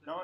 No,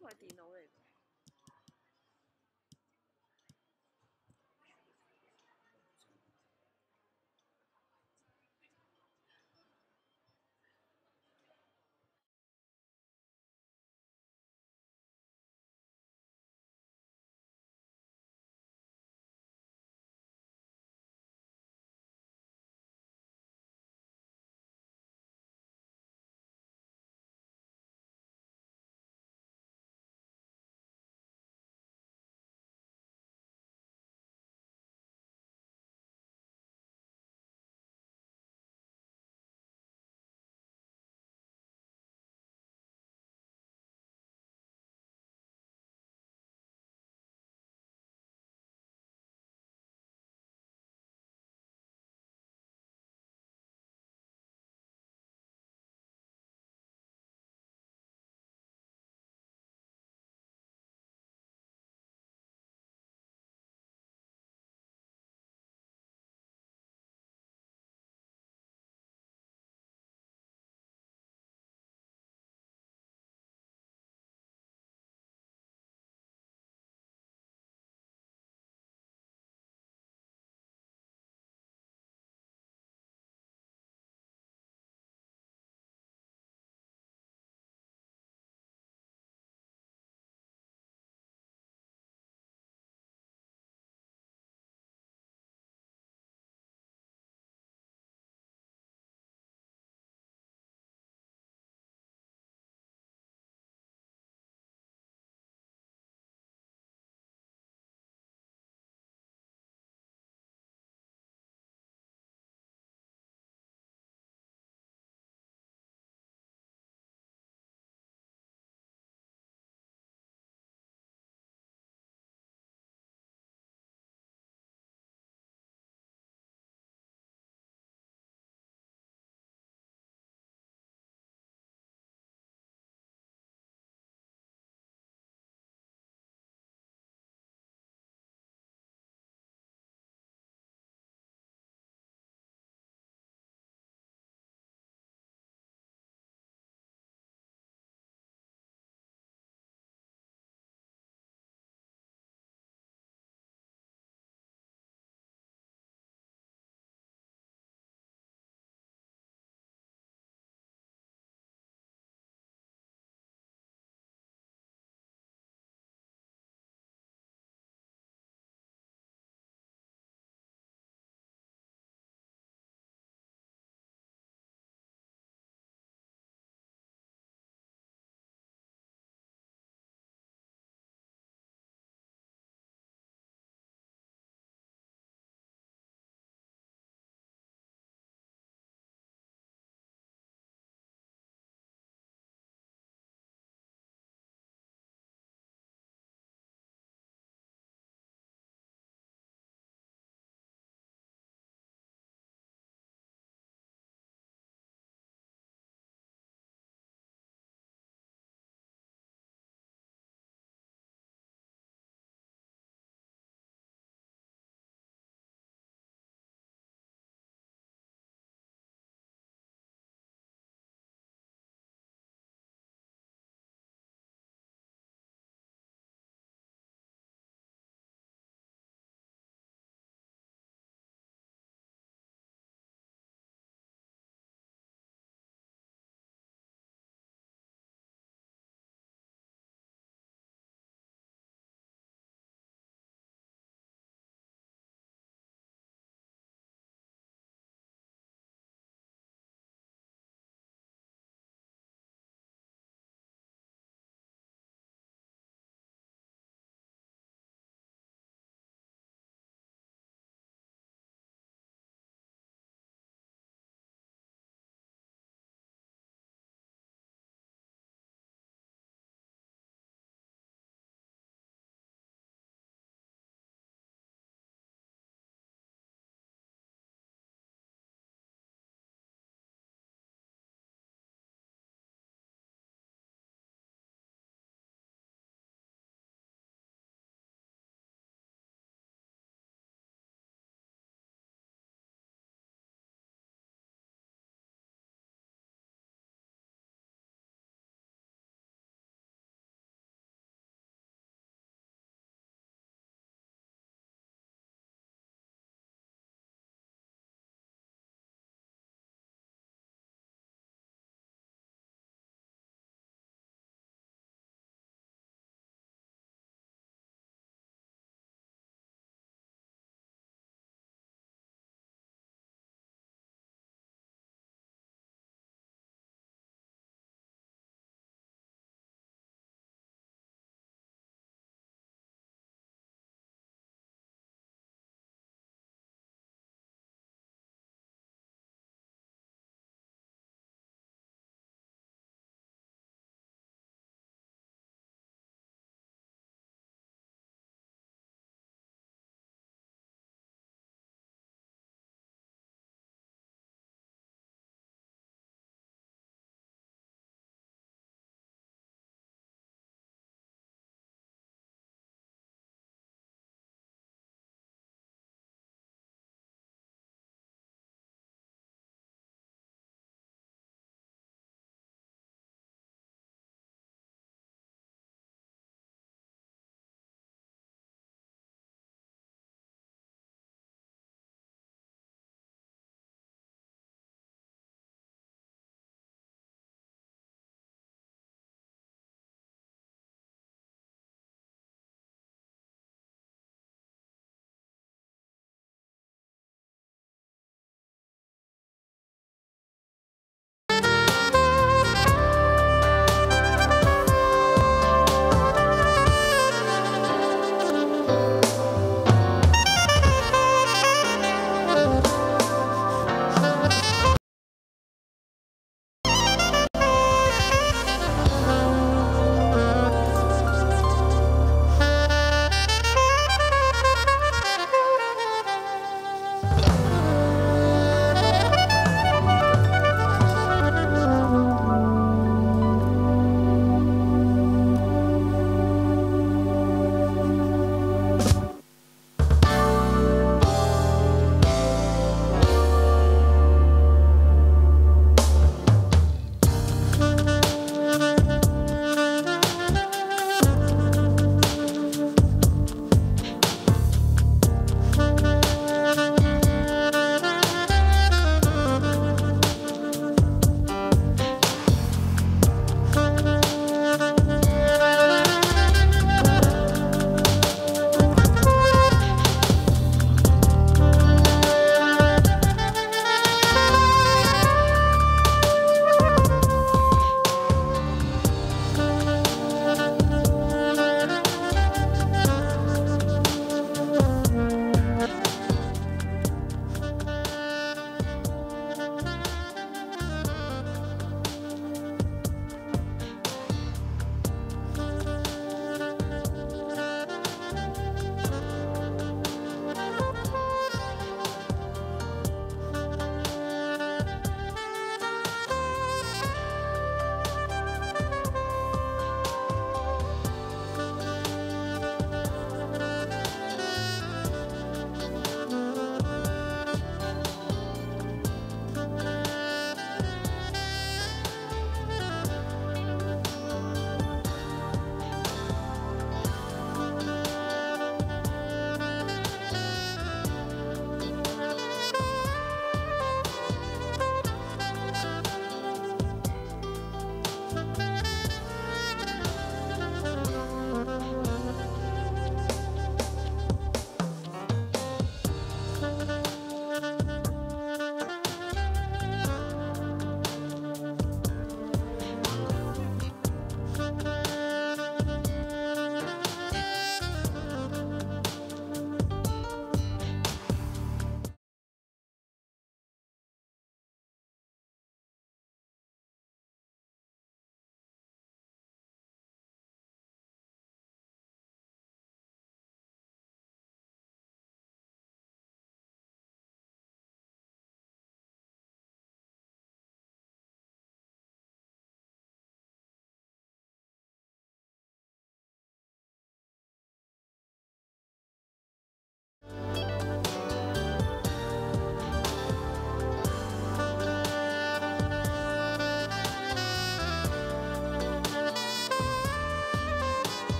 qua電腦嚟㗎。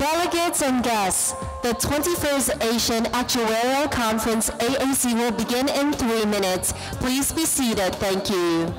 Delegates and guests, the 21st Asian Actuarial Conference AAC will begin in 3 minutes. Please be seated. Thank you.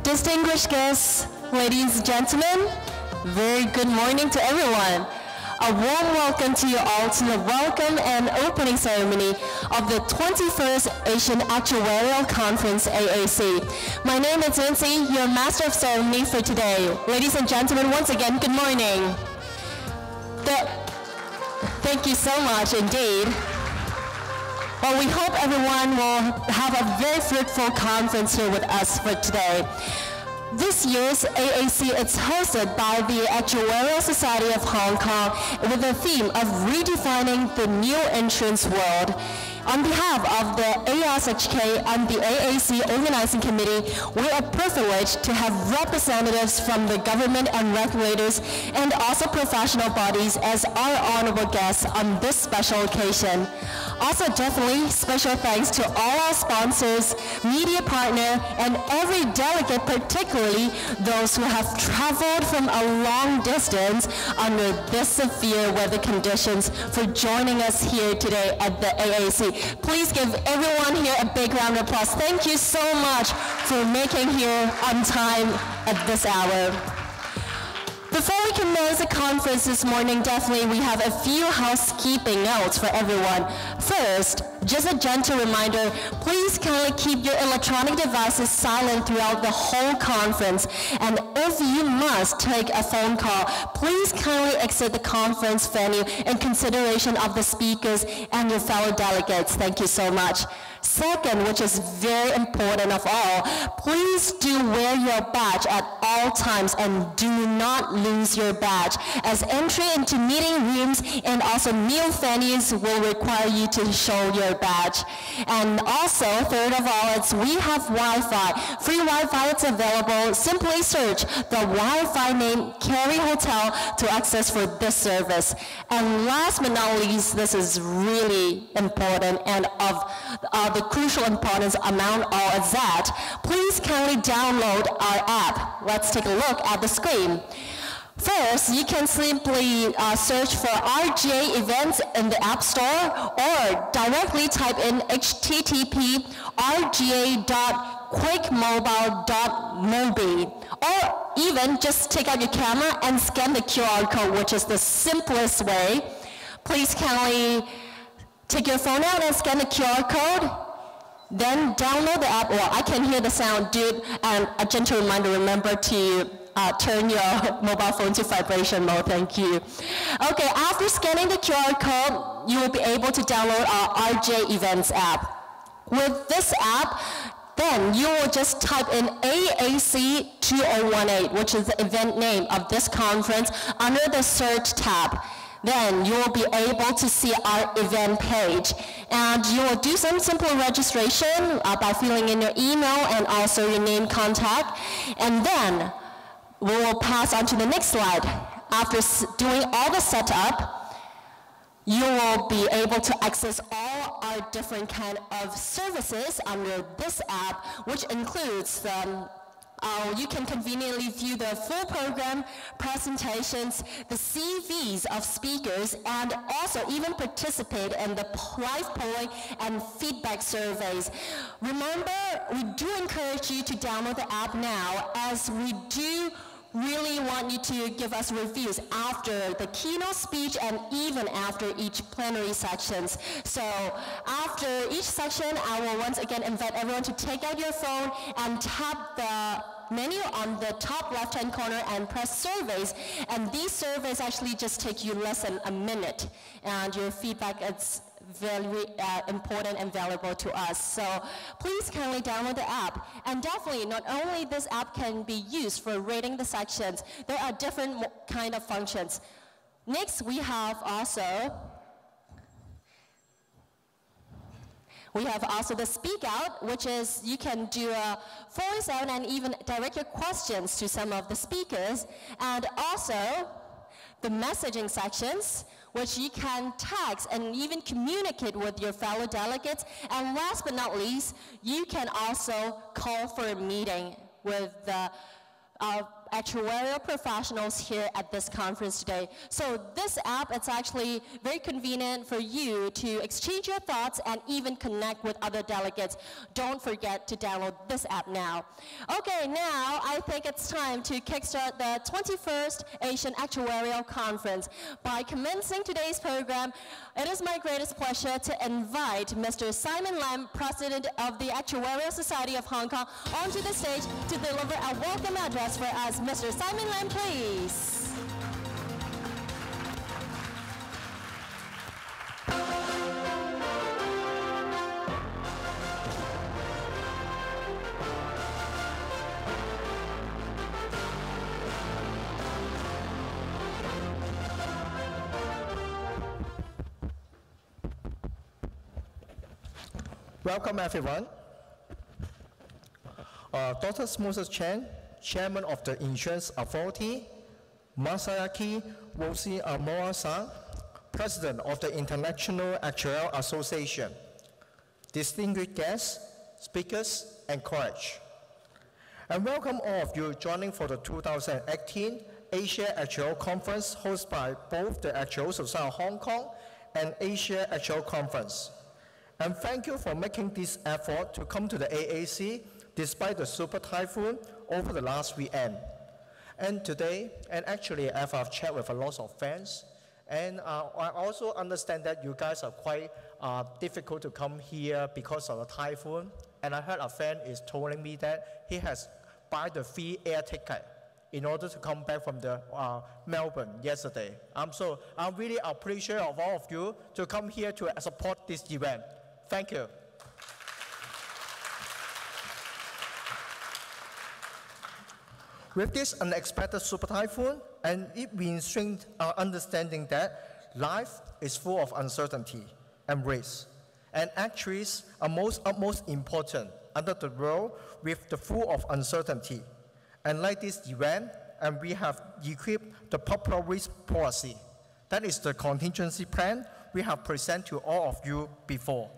Distinguished guests, ladies and gentlemen, very good morning to everyone. A warm welcome to you all to the welcome and opening ceremony of the 21st Asian Actuarial Conference AAC. My name is Nancy, your Master of Ceremony for today. Ladies and gentlemen, once again, good morning. Thank you so much indeed. Well, we hope everyone will have a very fruitful conference here with us for today. This year's AAC is hosted by the Actuarial Society of Hong Kong with the theme of redefining the new insurance world. On behalf of the ASHK and the AAC Organizing Committee, we are privileged to have representatives from the government and regulators and also professional bodies as our honorable guests on this special occasion. Also, definitely special thanks to all our sponsors, media partner, and every delegate, particularly those who have traveled from a long distance under this severe weather conditions for joining us here today at the AAC. Please give everyone here a big round of applause. Thank you so much for making here on time at this hour. Before we commence the conference this morning, definitely we have a few housekeeping notes for everyone. First, just a gentle reminder, please kindly keep your electronic devices silent throughout the whole conference. And if you must take a phone call, please kindly exit the conference venue in consideration of the speakers and your fellow delegates. Thank you so much. Second, which is very important of all, please do wear your badge at all times and do not lose your badge, as entry into meeting rooms and also meal venues will require you to show your badge. And also, third of all, we have Wi-Fi. Free Wi-Fi is available. Simply search the Wi-Fi name Carey Hotel to access for this service. And last but not least, this is really important and of the crucial importance among all is that please kindly download our app. Let's take a look at the screen. First, you can simply search for RGA events in the App Store or directly type in http://rga.quickmobile.mobi or even just take out your camera and scan the QR code, which is the simplest way. Please kindly take your phone out and scan the QR code, then download the app. Well, I can hear the sound, dude, and a gentle reminder, remember to turn your mobile phone to vibration mode, thank you. Okay, after scanning the QR code, you will be able to download our RJ Events app. With this app, then you will just type in AAC 2018, which is the event name of this conference, under the search tab. Then you will be able to see our event page. And you will do some simple registration by filling in your email and also your name, contact. And then we will pass on to the next slide. After doing all the setup, you will be able to access all our different kind of services under this app, which includes you can conveniently view the full program, presentations, the CVs of speakers, and also even participate in the live polling and feedback surveys. Remember, we do encourage you to download the app now, as we do really want you to give us reviews after the keynote speech and even after each plenary sections. So after each section, I will once again invite everyone to take out your phone and tap the menu on the top left-hand corner and press surveys. And these surveys actually just take you less than a minute. And your feedback is very important and valuable to us. So please kindly download the app. And definitely, not only this app can be used for rating the sections, there are different kind of functions. Next, we have also the speak out, which is you can do a voice out and even direct your questions to some of the speakers. And also the messaging sections, which you can text and even communicate with your fellow delegates. And last but not least, you can also call for a meeting with the actuarial professionals here at this conference today. So this app, it's actually very convenient for you to exchange your thoughts and even connect with other delegates. Don't forget to download this app now. Okay, now I think it's time to kickstart the 21st Asian Actuarial Conference. By commencing today's program, it is my greatest pleasure to invite Mr. Simon Lam, President of the Actuarial Society of Hong Kong, onto the stage to deliver a welcome address for us. Mr. Simon Lam, please. Welcome, everyone. Dr. Moses Chen, Chairman of the Insurance Authority, Masayaki Wosi Amora-san, President of the International Actuarial Association, distinguished guests, speakers, and colleagues. And welcome all of you joining for the 2018 Asia Actuarial Conference hosted by both the Actuarial Society of Hong Kong and Asia Actuarial Conference. And thank you for making this effort to come to the AAC despite the super typhoon over the last weekend. And today, and actually I've chatted with a lot of fans, and I also understand that you guys are quite difficult to come here because of the typhoon. And I heard a fan is telling me that he has bought the free air ticket in order to come back from the Melbourne yesterday. So I really appreciate of all of you to come here to support this event. Thank you. With this unexpected super typhoon, and it reinforced our understanding that life is full of uncertainty and risk, and actuaries are utmost important under the world with the full of uncertainty. And like this event, and we have equipped the popular risk policy. That is the contingency plan we have presented to all of you before.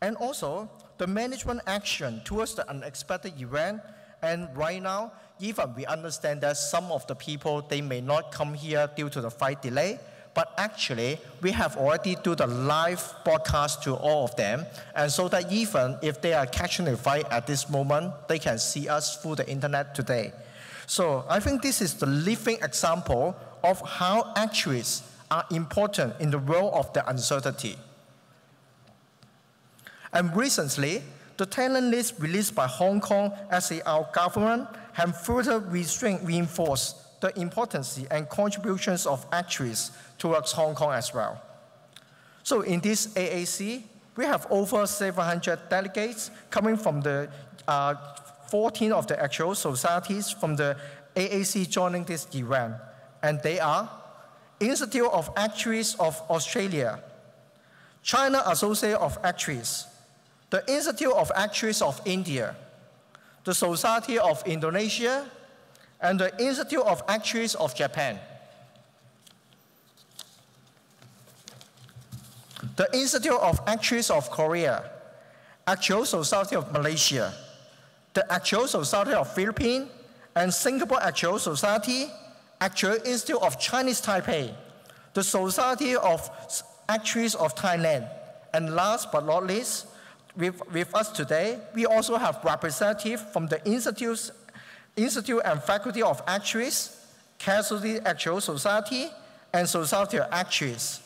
And also, the management action towards the unexpected event. And right now, even we understand that some of the people, they may not come here due to the flight delay, but actually, we have already do the live broadcast to all of them. And so that even if they are catching the flight at this moment, they can see us through the internet today. So I think this is the living example of how actuaries are important in the world of the uncertainty. And recently, the talent list released by Hong Kong SAR government have further reinforced the importance and contributions of actuaries towards Hong Kong as well. So in this AAC, we have over 700 delegates coming from the 14 of the actuarial societies from the AAC joining this event. And they are Institute of Actuaries of Australia, China Association of Actuaries, the Institute of Actuaries of India, the Society of Indonesia, and the Institute of Actuaries of Japan. The Institute of Actuaries of Korea, Actuarial Society of Malaysia, the Actuarial Society of Philippines, and Singapore Actuarial Society, Actuarial Institute of Chinese Taipei, the Society of Actuaries of Thailand, and last but not least, with us today, we also have representatives from the Institute and Faculty of Actuaries, Casualty Actuarial Society, and Society of Actuaries.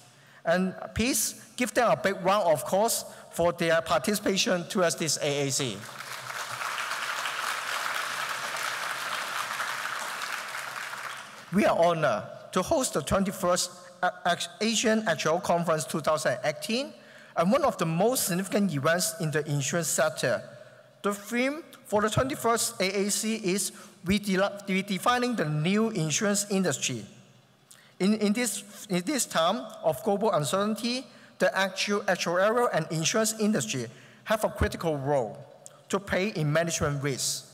And please give them a big round of applause for their participation towards this AAC. We are honored to host the 21st Asian Actuarial Conference 2018, and one of the most significant events in the insurance sector. The theme for the 21st AAC is redefining the new insurance industry. In this time of global uncertainty, the actuarial and insurance industry have a critical role to play in management risk.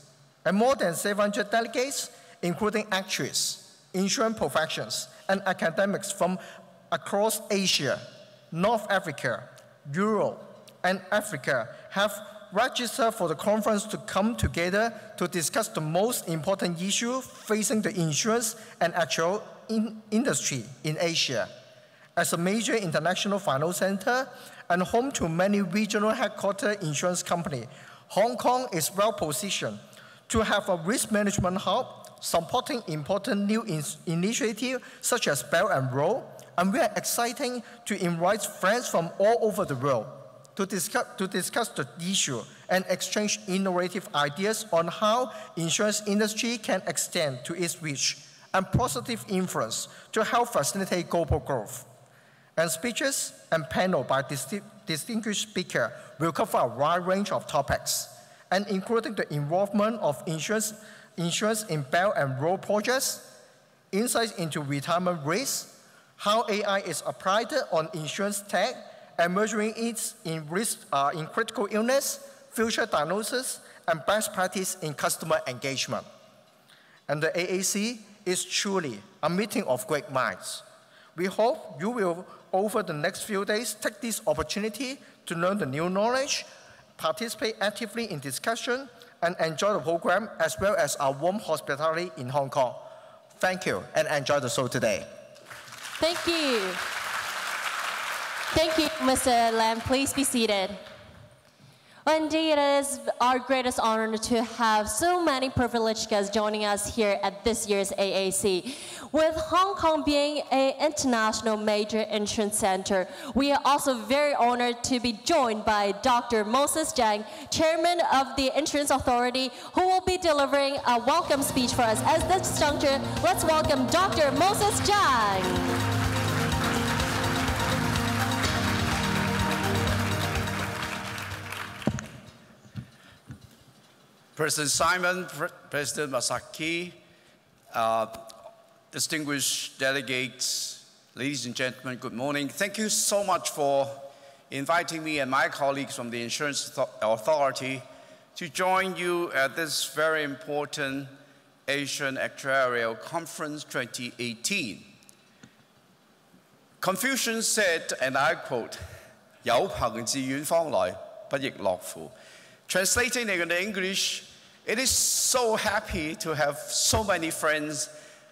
And more than 700 delegates, including actuaries, insurance professionals, and academics from across Asia, North Africa, Europe, and Africa have registered for the conference to come together to discuss the most important issue facing the insurance and actuarial industry in Asia. As a major international financial center and home to many regional headquartered insurance companies, Hong Kong is well positioned to have a risk management hub supporting important new initiatives such as Belt and Road, and we are excited to invite friends from all over the world to discuss the issue and exchange innovative ideas on how insurance industry can extend to its reach and positive influence to help facilitate global growth. And speeches and panel by distinguished speakers will cover a wide range of topics, and including the involvement of insurance in Belt and Road projects, insights into retirement risk, how AI is applied on insurance tech, and measuring it in risk in critical illness, future diagnosis, and best practice in customer engagement. And the AAC is truly a meeting of great minds. We hope you will, over the next few days, take this opportunity to learn the new knowledge, participate actively in discussion, and enjoy the program, as well as our warm hospitality in Hong Kong. Thank you, and enjoy the show today. Thank you. Thank you, Mr. Lam. Please be seated. Indeed, it is our greatest honor to have so many privileged guests joining us here at this year's AAC. With Hong Kong being an international major insurance center, we are also very honored to be joined by Dr. Moses Zhang, Chairman of the Insurance Authority, who will be delivering a welcome speech for us. At this juncture, let's welcome Dr. Moses Zhang. President Simon, President Masaki, distinguished delegates, ladies and gentlemen, good morning. Thank you so much for inviting me and my colleagues from the Insurance Authority to join you at this very important Asian Actuarial Conference 2018. Confucius said, and I quote, 有朋自遠方來，不亦樂乎. Translating into English, it is so happy to have so many friends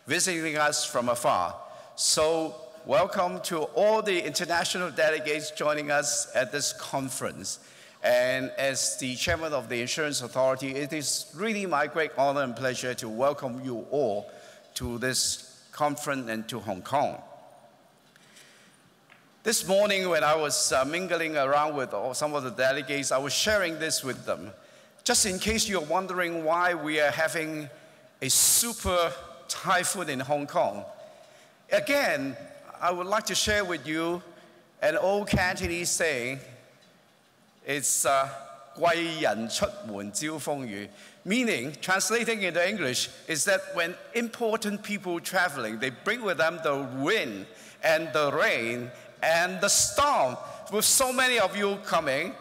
visiting us from afar. So welcome to all the international delegates joining us at this conference. And as the chairman of the Insurance Authority, it is really my great honor and pleasure to welcome you all to this conference and to Hong Kong. This morning when I was mingling around with some of the delegates, I was sharing this with them. Just in case you're wondering why we are having a super typhoon in Hong Kong. Again, I would like to share with you an old Cantonese saying. It's 貴人出門招風雨, meaning, translating into English, is that when important people traveling, they bring with them the wind and the rain and the storm. With so many of you coming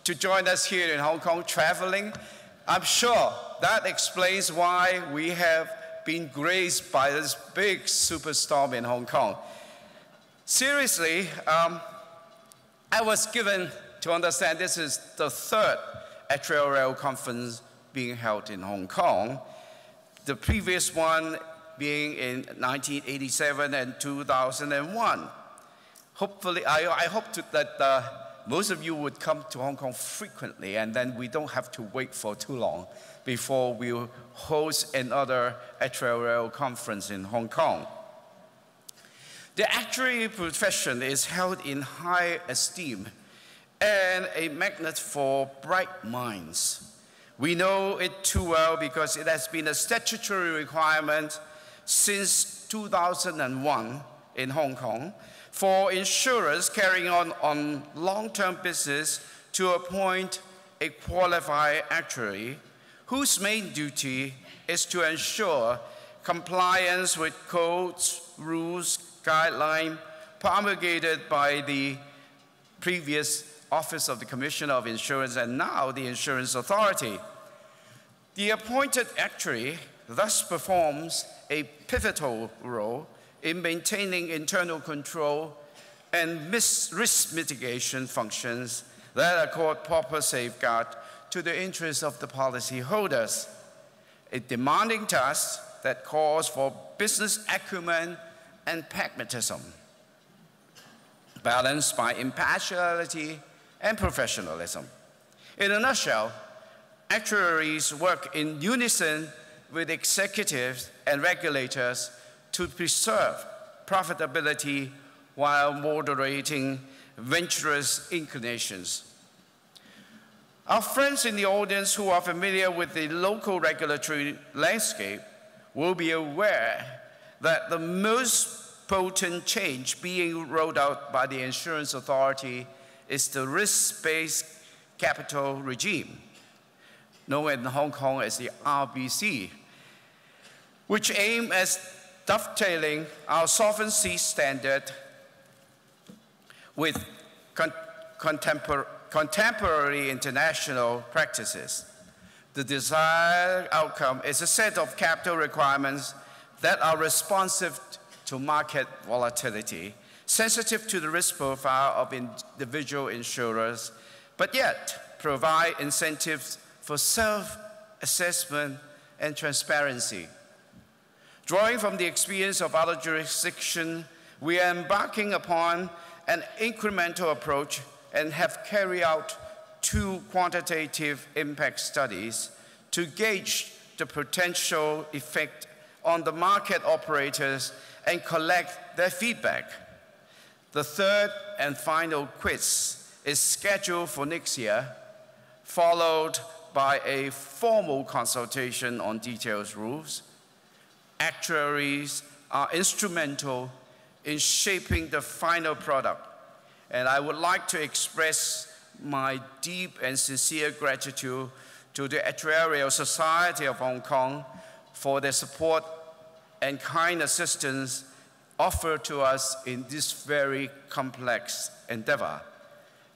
to join us here in Hong Kong traveling, I'm sure that explains why we have been graced by this big superstorm in Hong Kong. Seriously, I was given to understand this is the third Actuarial conference being held in Hong Kong, the previous one being in 1987 and 2001. Hopefully, I hope that most of you would come to Hong Kong frequently, and then we don't have to wait for too long before we host another Actuarial conference in Hong Kong. The actuary profession is held in high esteem and a magnet for bright minds. We know it too well because it has been a statutory requirement since 2001 in Hong Kong for insurers carrying on long-term business to appoint a qualified actuary whose main duty is to ensure compliance with codes, rules, guidelines promulgated by the previous Office of the Commissioner of Insurance and now the Insurance Authority. The appointed actuary thus performs a pivotal role in maintaining internal control and risk mitigation functions that accord proper safeguard to the interests of the policyholders. A demanding task that calls for business acumen and pragmatism, balanced by impartiality and professionalism. In a nutshell, actuaries work in unison with executives and regulators to preserve profitability while moderating venturous inclinations. Our friends in the audience who are familiar with the local regulatory landscape will be aware that the most potent change being rolled out by the Insurance Authority is the risk-based capital regime, known in Hong Kong as the RBC, which aims at dovetailing our solvency standard with contemporary international practices. The desired outcome is a set of capital requirements that are responsive to market volatility, sensitive to the risk profile of individual insurers, but yet provide incentives for self-assessment and transparency. Drawing from the experience of other jurisdictions, we are embarking upon an incremental approach and have carried out 2 quantitative impact studies to gauge the potential effect on the market operators and collect their feedback. The third and final quiz is scheduled for next year, followed by a formal consultation on detailed rules. Actuaries are instrumental in shaping the final product, and I would like to express my deep and sincere gratitude to the Actuarial Society of Hong Kong for their support and kind assistance offered to us in this very complex endeavor.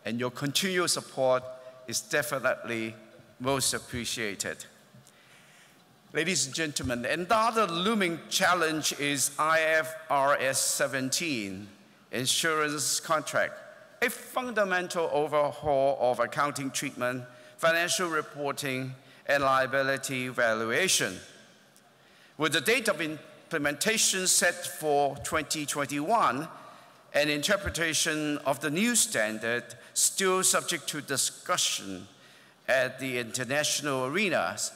And your continued support is definitely most appreciated. Ladies and gentlemen, another looming challenge is IFRS 17, insurance contract, a fundamental overhaul of accounting treatment, financial reporting, and liability valuation. With the date of implementation set for 2021, an interpretation of the new standard still subject to discussion at the international arenas,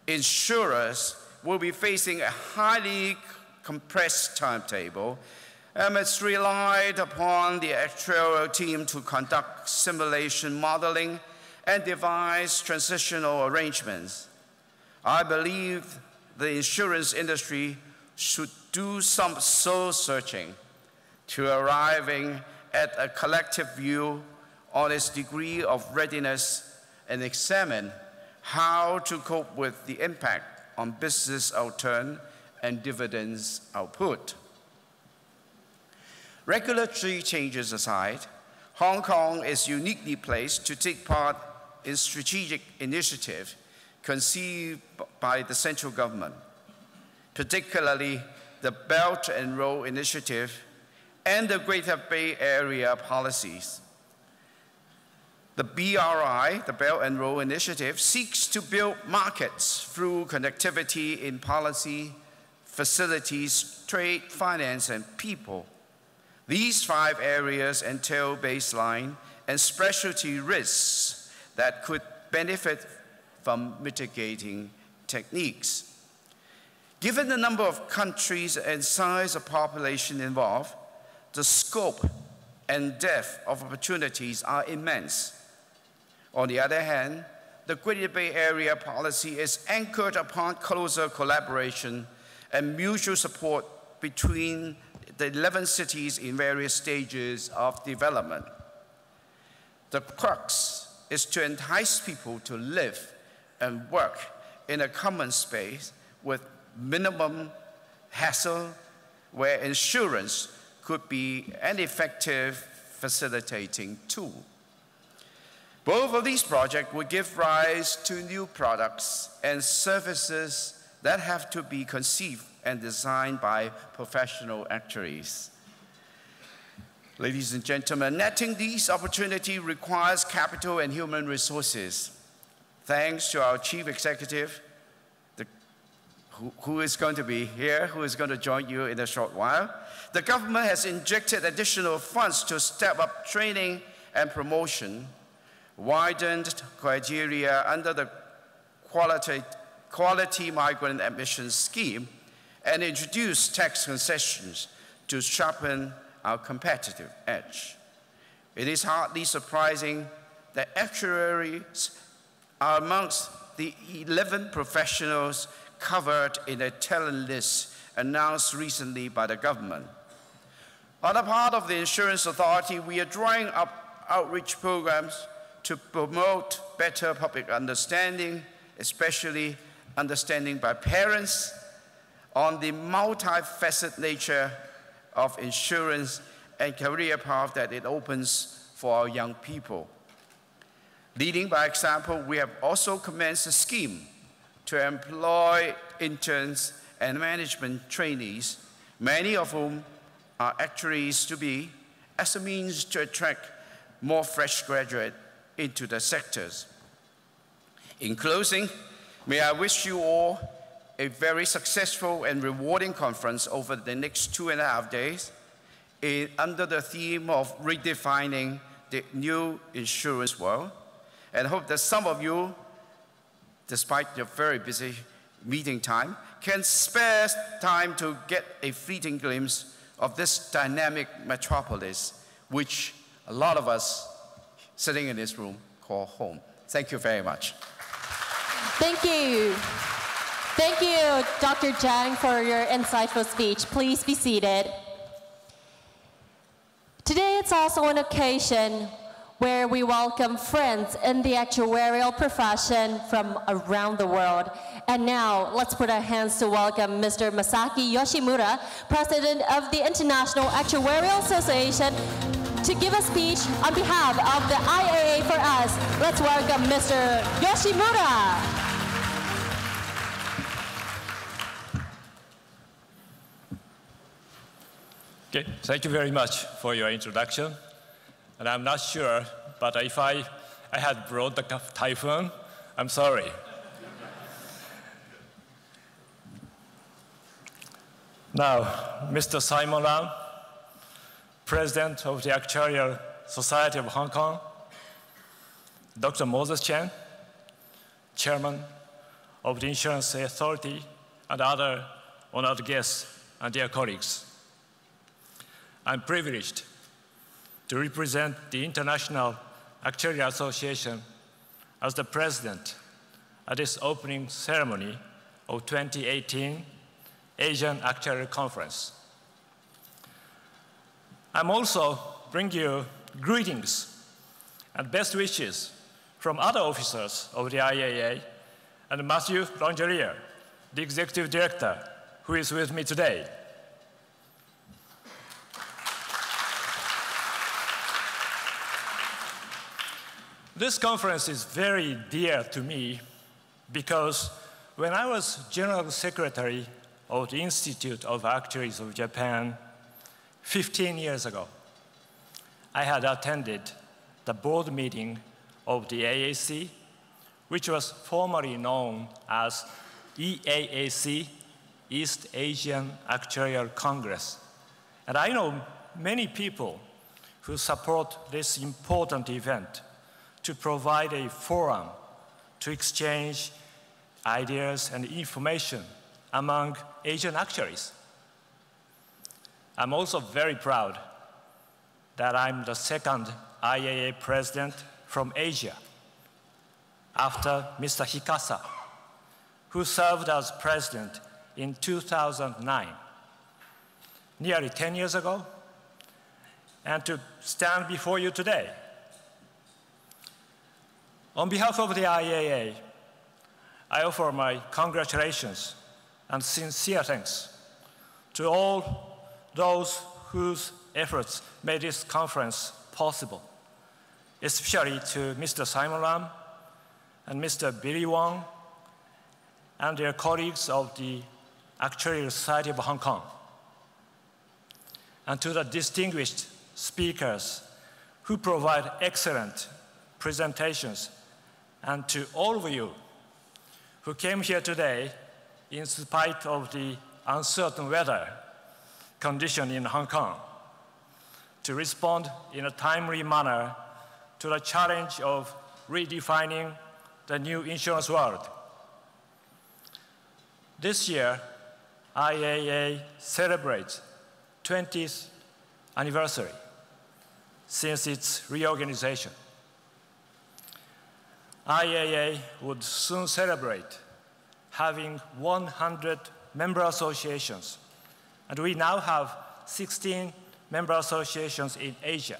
insurers will be facing a highly compressed timetable and must rely upon the actuarial team to conduct simulation modeling and devise transitional arrangements. I believe the insurance industry should do some soul searching to arriving at a collective view on its degree of readiness and examine how to cope with the impact on business outturn and dividends output. Regulatory changes aside, Hong Kong is uniquely placed to take part in strategic initiatives conceived by the central government, particularly the Belt and Road Initiative and the Greater Bay Area policies. The BRI, the Belt and Road Initiative, seeks to build markets through connectivity in policy, facilities, trade, finance, and people. These 5 areas entail baseline and specialty risks that could benefit from mitigating techniques. Given the number of countries and size of population involved, the scope and depth of opportunities are immense. On the other hand, the Greater Bay Area policy is anchored upon closer collaboration and mutual support between the 11 cities in various stages of development. The crux is to entice people to live and work in a common space with minimum hassle, where insurance could be an effective facilitating tool. Both of these projects will give rise to new products and services that have to be conceived and designed by professional actuaries. Ladies and gentlemen, netting these opportunities requires capital and human resources. Thanks to our Chief Executive, who is going to be here, who is going to join you in a short while, the government has injected additional funds to step up training and promotion, widened criteria under the Quality Migrant Admissions Scheme, and introduced tax concessions to sharpen our competitive edge. It is hardly surprising that actuaries are amongst the 11 professionals covered in a talent list announced recently by the government. On the part of the Insurance Authority, we are drawing up outreach programs to promote better public understanding, especially understanding by parents, on the multifaceted nature of insurance and career path that it opens for our young people. Leading by example, we have also commenced a scheme to employ interns and management trainees, many of whom are actuaries to be, as a means to attract more fresh graduates into the sectors. In closing, may I wish you all a very successful and rewarding conference over the next 2.5 days under the theme of redefining the new insurance world, and hope that some of you, despite your very busy meeting time, can spare time to get a fleeting glimpse of this dynamic metropolis, which a lot of us sitting in this room call home. Thank you very much. Thank you. Thank you, Dr. Zhang, for your insightful speech. Please be seated. Today, it's also an occasion where we welcome friends in the actuarial profession from around the world. And now, let's put our hands to welcome Mr. Masaki Yoshimura, President of the International Actuarial Association, to give a speech on behalf of the IAA for us. Let's welcome Mr. Yoshimura. Okay, thank you very much for your introduction. And I'm not sure, but if I had brought the typhoon, I'm sorry. Now, Mr. Simon Lam, President of the Actuarial Society of Hong Kong, Dr. Moses Chen, Chairman of the Insurance Authority, and other honored guests and dear colleagues. I'm privileged to represent the International Actuarial Association as the president at this opening ceremony of 2018 Asian Actuarial Conference. I'm also bringing you greetings and best wishes from other officers of the IAA and Matthew Langelier, the executive director, who is with me today. This conference is very dear to me because when I was General Secretary of the Institute of Actuaries of Japan 15 years ago, I had attended the board meeting of the AAC, which was formerly known as EAAC, East Asian Actuarial Congress. And I know many people who support this important event to provide a forum to exchange ideas and information among Asian actuaries. I'm also very proud that I'm the second IAA president from Asia, after Mr. Hikasa, who served as president in 2009, nearly 10 years ago, and to stand before you today. On behalf of the IAA, I offer my congratulations and sincere thanks to all those whose efforts made this conference possible, especially to Mr. Simon Lam and Mr. Billy Wong and their colleagues of the Actuarial Society of Hong Kong, and to the distinguished speakers who provide excellent presentations, and to all of you who came here today in spite of the uncertain weather condition in Hong Kong to respond in a timely manner to the challenge of redefining the new insurance world. This year, IAA celebrates 20th anniversary since its reorganization. IAA would soon celebrate having 100 member associations, and we now have 16 member associations in Asia.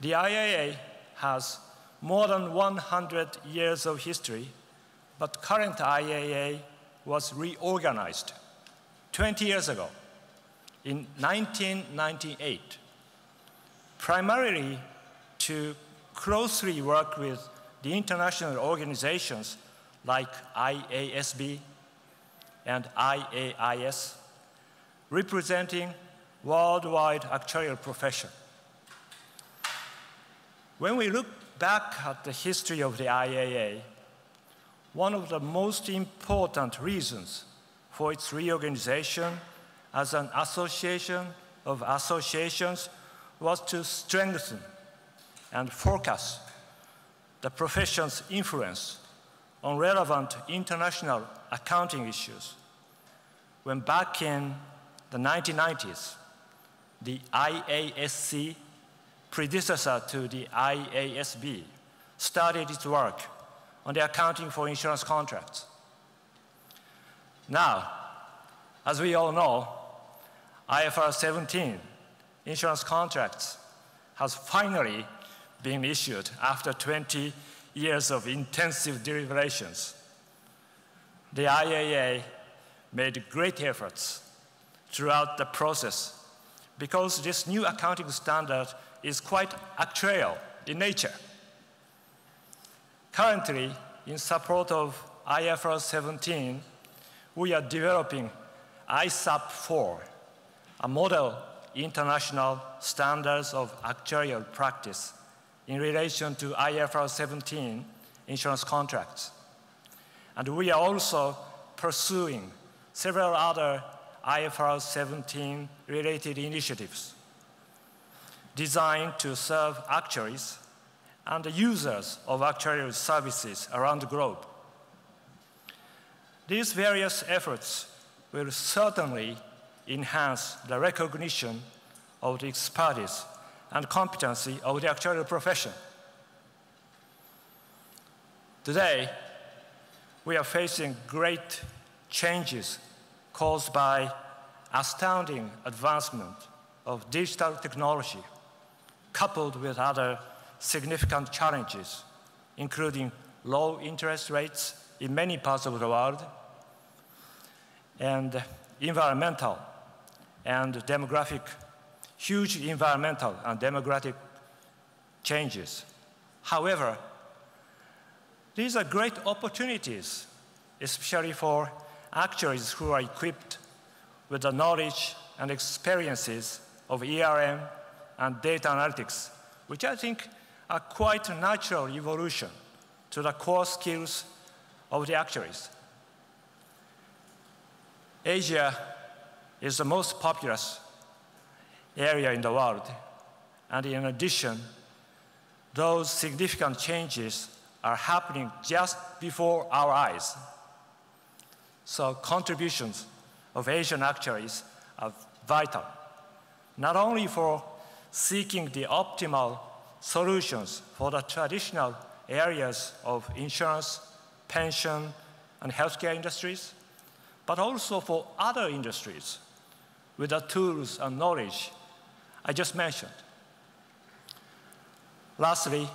The IAA has more than 100 years of history, but current IAA was reorganized 20 years ago, in 1998, primarily to closely work with the international organizations like IASB and IAIS, representing worldwide actuarial profession. When we look back at the history of the IAA, one of the most important reasons for its reorganization as an association of associations was to strengthen and focus the profession's influence on relevant international accounting issues. When back in the 1990s, the IASC, predecessor to the IASB, started its work on the accounting for insurance contracts. Now, as we all know, IFRS 17, insurance contracts, has finally been issued after 20 years of intensive deliberations. The IAA made great efforts throughout the process because this new accounting standard is quite actuarial in nature. Currently, in support of IFRS 17, we are developing ISAP 4, a model international standards of actuarial practice in relation to IFRS 17 insurance contracts. And we are also pursuing several other IFRS 17 related initiatives designed to serve actuaries and the users of actuarial services around the globe. These various efforts will certainly enhance the recognition of the expertise and competency of the actuarial profession. Today, we are facing great changes caused by astounding advancement of digital technology, coupled with other significant challenges, including low interest rates in many parts of the world, and environmental and demographic, huge environmental and demographic changes. However, these are great opportunities, especially for actuaries who are equipped with the knowledge and experiences of ERM and data analytics, which I think are quite a natural evolution to the core skills of the actuaries. Asia is the most populous area in the world, and in addition, those significant changes are happening just before our eyes. So contributions of Asian actuaries are vital, not only for seeking the optimal solutions for the traditional areas of insurance, pension, and healthcare industries, but also for other industries with the tools and knowledge I just mentioned. Lastly,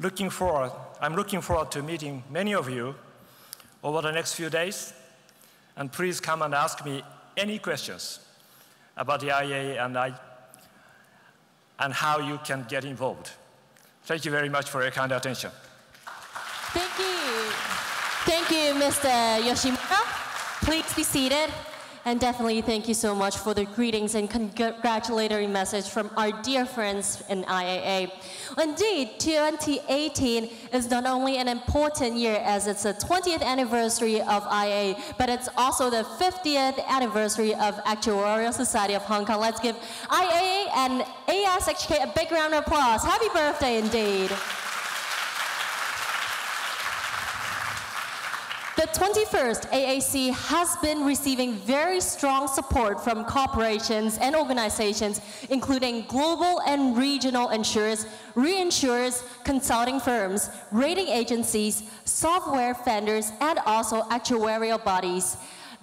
I'm looking forward to meeting many of you over the next few days, and please come and ask me any questions about the IAA and how you can get involved. Thank you very much for your kind attention. Thank you. Thank you, Mr. Yoshimura. Please be seated. And definitely thank you so much for the greetings and congratulatory message from our dear friends in IAA. Indeed, 2018 is not only an important year as it's the 20th anniversary of IAA, but it's also the 50th anniversary of Actuarial Society of Hong Kong. Let's give IAA and ASHK a big round of applause. Happy birthday indeed. The 21st AAC has been receiving very strong support from corporations and organizations, including global and regional insurers, reinsurers, consulting firms, rating agencies, software vendors, and also actuarial bodies.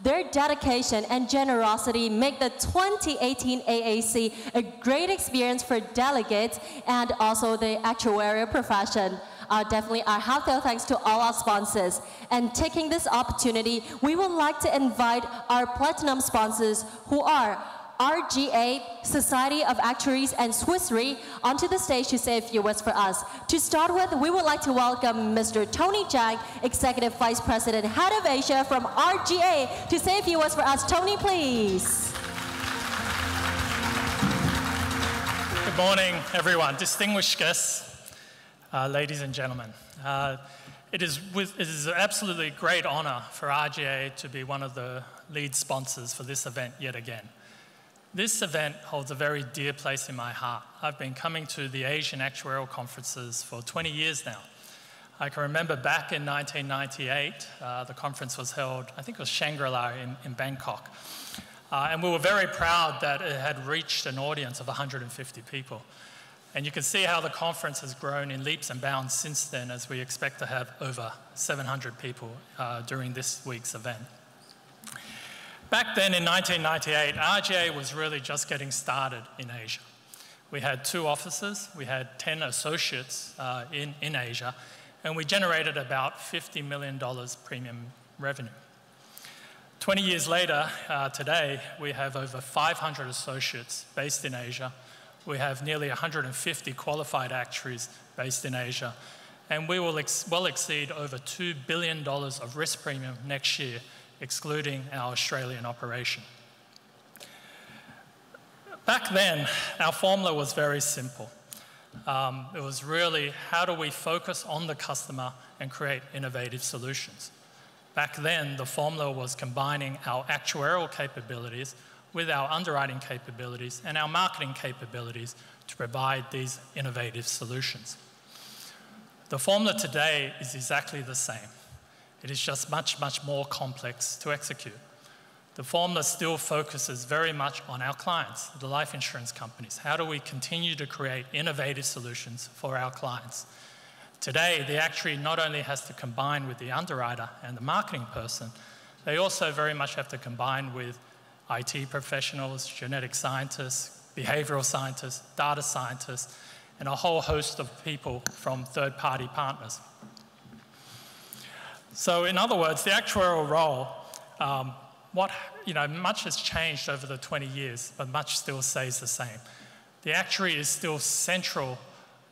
Their dedication and generosity make the 2018 AAC a great experience for delegates and also the actuarial profession. Definitely our heartfelt thanks to all our sponsors. And taking this opportunity, we would like to invite our platinum sponsors who are RGA, Society of Actuaries, and Swiss Re onto the stage to say a few words for us. To start with, we would like to welcome Mr. Tony Zhang, Executive Vice President, Head of Asia from RGA, to say a few words for us. Tony, please. Good morning, everyone. Distinguished guests. Ladies and gentlemen, it is an absolutely great honor for RGA to be one of the lead sponsors for this event yet again. This event holds a very dear place in my heart. I've been coming to the Asian actuarial conferences for 20 years now. I can remember back in 1998, the conference was held, I think it was Shangri-La in Bangkok. And we were very proud that it had reached an audience of 150 people. And you can see how the conference has grown in leaps and bounds since then, as we expect to have over 700 people during this week's event. Back then in 1998, RGA was really just getting started in Asia. We had 2 offices, we had 10 associates in Asia, and we generated about $50 million premium revenue. 20 years later, today, we have over 500 associates based in Asia. We have nearly 150 qualified actuaries based in Asia, and we will well exceed over $2 billion of risk premium next year, excluding our Australian operation. Back then, our formula was very simple. It was really, how do we focus on the customer and create innovative solutions? Back then, the formula was combining our actuarial capabilities with our underwriting capabilities and our marketing capabilities to provide these innovative solutions. The formula today is exactly the same. It is just much, much more complex to execute. The formula still focuses very much on our clients, the life insurance companies. How do we continue to create innovative solutions for our clients? Today, the actuary not only has to combine with the underwriter and the marketing person, they also very much have to combine with IT professionals, genetic scientists, behavioral scientists, data scientists, and a whole host of people from third-party partners. So in other words, the actuarial role, much has changed over the 20 years, but much still stays the same. The actuary is still central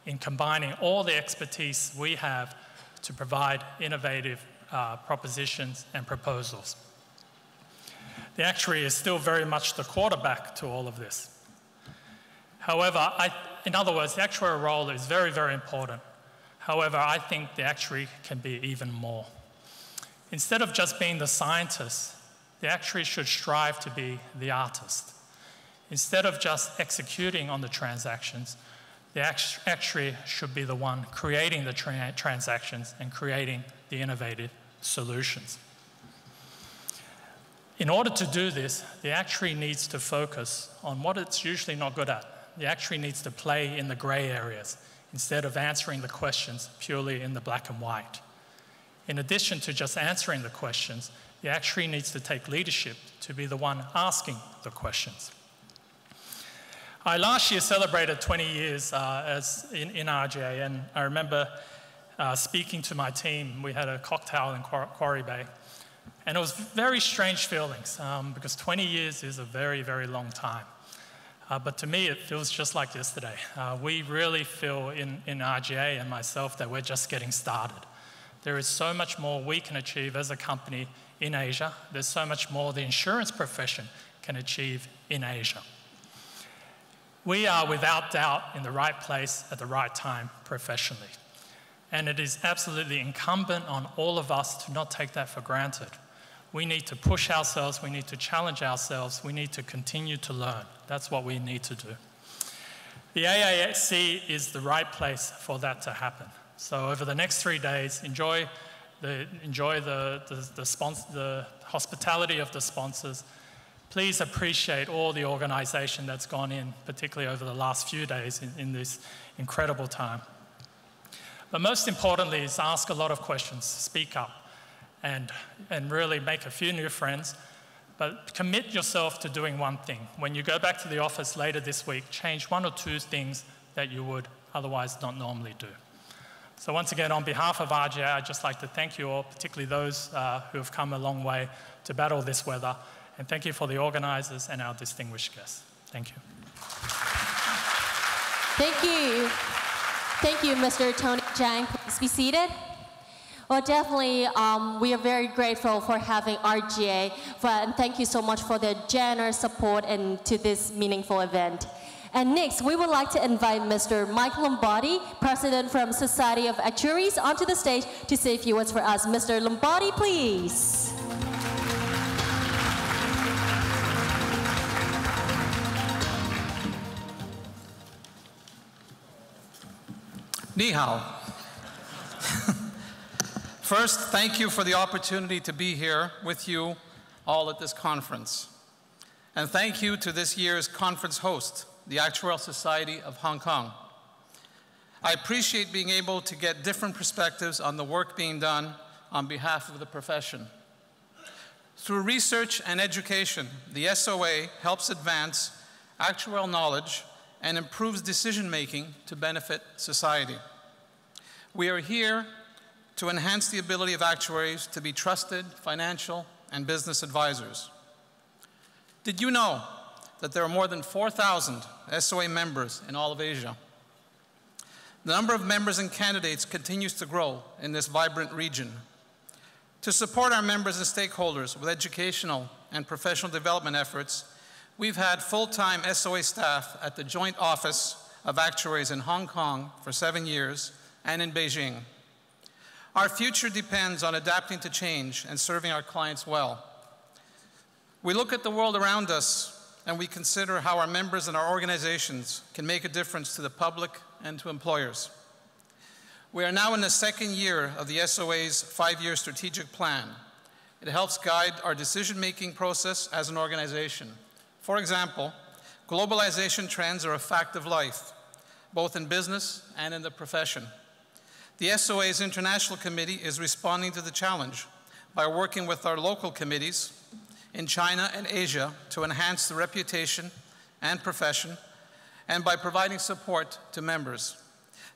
in combining all the expertise we have to provide innovative propositions and proposals. The actuary is still very much the quarterback to all of this. However, in other words, the actuarial role is very, very important. However, I think the actuary can be even more. Instead of just being the scientist, the actuary should strive to be the artist. Instead of just executing on the transactions, the actuary should be the one creating the transactions and creating the innovative solutions. In order to do this, the actuary needs to focus on what it's usually not good at. The actuary needs to play in the gray areas instead of answering the questions purely in the black and white. In addition to just answering the questions, the actuary needs to take leadership to be the one asking the questions. I last year celebrated 20 years in RGA, and I remember speaking to my team. We had a cocktail in Quarry Bay, and it was very strange feelings because 20 years is a very, very long time. But to me, it feels just like yesterday. We really feel in RGA and myself that we're just getting started. There is so much more we can achieve as a company in Asia. There's so much more the insurance profession can achieve in Asia. We are without doubt in the right place at the right time professionally. And it is absolutely incumbent on all of us to not take that for granted. We need to push ourselves, we need to challenge ourselves, we need to continue to learn. That's what we need to do. The AASC is the right place for that to happen. So over the next 3 days, enjoy the hospitality of the sponsors. Please appreciate all the organization that's gone in, particularly over the last few days in this incredible time. But most importantly is ask a lot of questions, speak up, and really make a few new friends. But commit yourself to doing one thing. When you go back to the office later this week, change 1 or 2 things that you would otherwise not normally do. So once again, on behalf of RGA, I'd just like to thank you all, particularly those who have come a long way to battle this weather. And thank you for the organizers and our distinguished guests. Thank you. Thank you. Thank you, Mr. Tony Zhang. Please be seated. Well, definitely, we are very grateful for having RGA, and thank you so much for their generous support to this meaningful event. And next, we would like to invite Mr. Mike Lombardi, President from Society of Actuaries, onto the stage to say a few words for us. Mr. Lombardi, please. Ni hao. First, thank you for the opportunity to be here with you all at this conference. And thank you to this year's conference host, the Actuarial Society of Hong Kong. I appreciate being able to get different perspectives on the work being done on behalf of the profession. Through research and education, the SOA helps advance actuarial knowledge and improves decision-making to benefit society. We are here to enhance the ability of actuaries to be trusted financial and business advisors. Did you know that there are more than 4,000 SOA members in all of Asia? The number of members and candidates continues to grow in this vibrant region. To support our members and stakeholders with educational and professional development efforts, we've had full-time SOA staff at the Joint Office of Actuaries in Hong Kong for 7 years and in Beijing. Our future depends on adapting to change and serving our clients well. We look at the world around us and we consider how our members and our organizations can make a difference to the public and to employers. We are now in the second year of the SOA's 5-year strategic plan. It helps guide our decision-making process as an organization. For example, globalization trends are a fact of life, both in business and in the profession. The SOA's International Committee is responding to the challenge by working with our local committees in China and Asia to enhance the reputation and profession, and by providing support to members.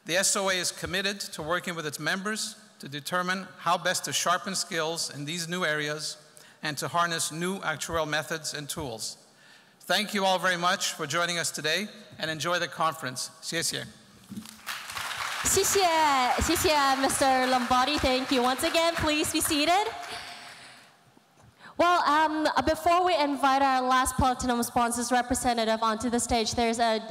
The SOA is committed to working with its members to determine how best to sharpen skills in these new areas and to harness new actuarial methods and tools. Thank you all very much for joining us today, and enjoy the conference. 谢谢. 谢谢 Mr. Lombardi. Thank you. Once again, please be seated. Well, before we invite our last Platinum Sponsors representative onto the stage, there's a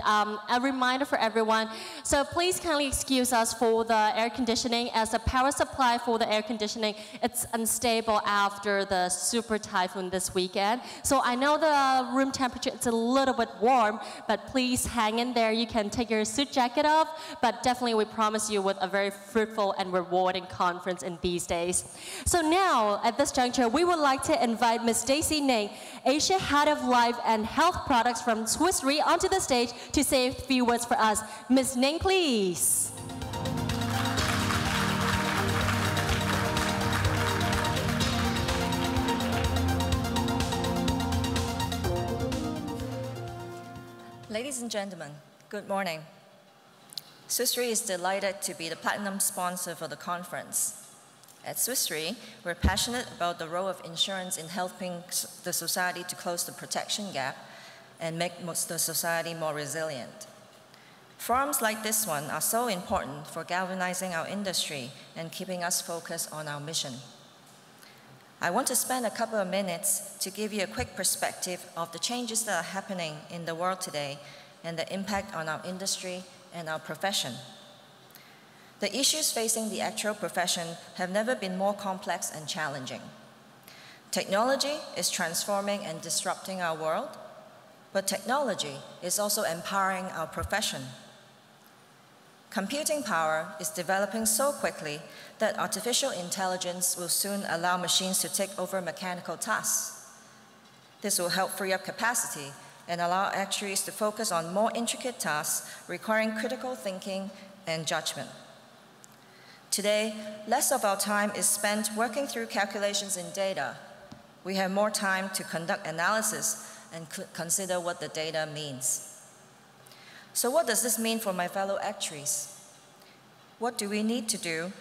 reminder for everyone. So please kindly excuse us for the air conditioning, as the power supply for the air conditioning, it's unstable after the super typhoon this weekend. So I know the room temperature, it's a little bit warm, but please hang in there. You can take your suit jacket off, but definitely we promise you with a very fruitful and rewarding conference in these days. So now, at this juncture, we would like to invite Ms. Stacy Ning, Asia Head of Life and Health Products from Swiss Re, onto the stage to say a few words for us. Ms. Ning, please. Ladies and gentlemen, good morning. Swiss Re is delighted to be the platinum sponsor for the conference. At Swiss Re, we're passionate about the role of insurance in helping the society to close the protection gap and make the society more resilient. Forums like this one are so important for galvanizing our industry and keeping us focused on our mission. I want to spend a couple of minutes to give you a quick perspective of the changes that are happening in the world today and the impact on our industry and our profession. The issues facing the actuarial profession have never been more complex and challenging. Technology is transforming and disrupting our world, but technology is also empowering our profession. Computing power is developing so quickly that artificial intelligence will soon allow machines to take over mechanical tasks. This will help free up capacity and allow actuaries to focus on more intricate tasks requiring critical thinking and judgment. Today, less of our time is spent working through calculations in data. We have more time to conduct analysis and consider what the data means. So what does this mean for my fellow actuaries? What do we need to do?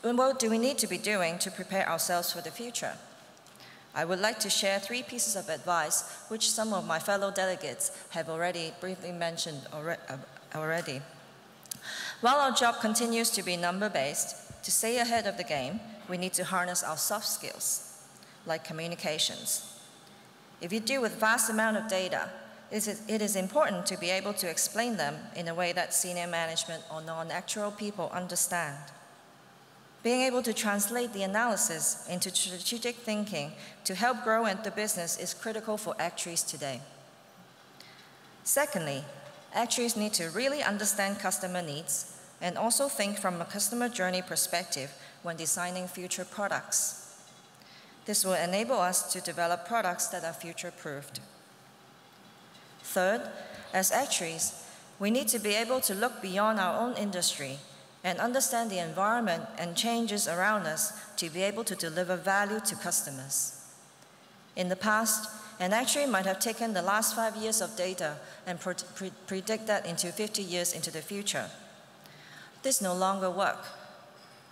What do we need to be doing to prepare ourselves for the future? I would like to share 3 pieces of advice which some of my fellow delegates have already briefly mentioned already. While our job continues to be number-based, to stay ahead of the game, we need to harness our soft skills, like communications. If you deal with vast amount of data, it is important to be able to explain them in a way that senior management or non-actuarial people understand. Being able to translate the analysis into strategic thinking to help grow the business is critical for actuaries today. Secondly, actuaries need to really understand customer needs and also think from a customer journey perspective when designing future products. This will enable us to develop products that are future-proofed. Third, as actuaries, we need to be able to look beyond our own industry and understand the environment and changes around us to be able to deliver value to customers. In the past, an actuary might have taken the last 5 years of data and predict that into 50 years into the future. This no longer works.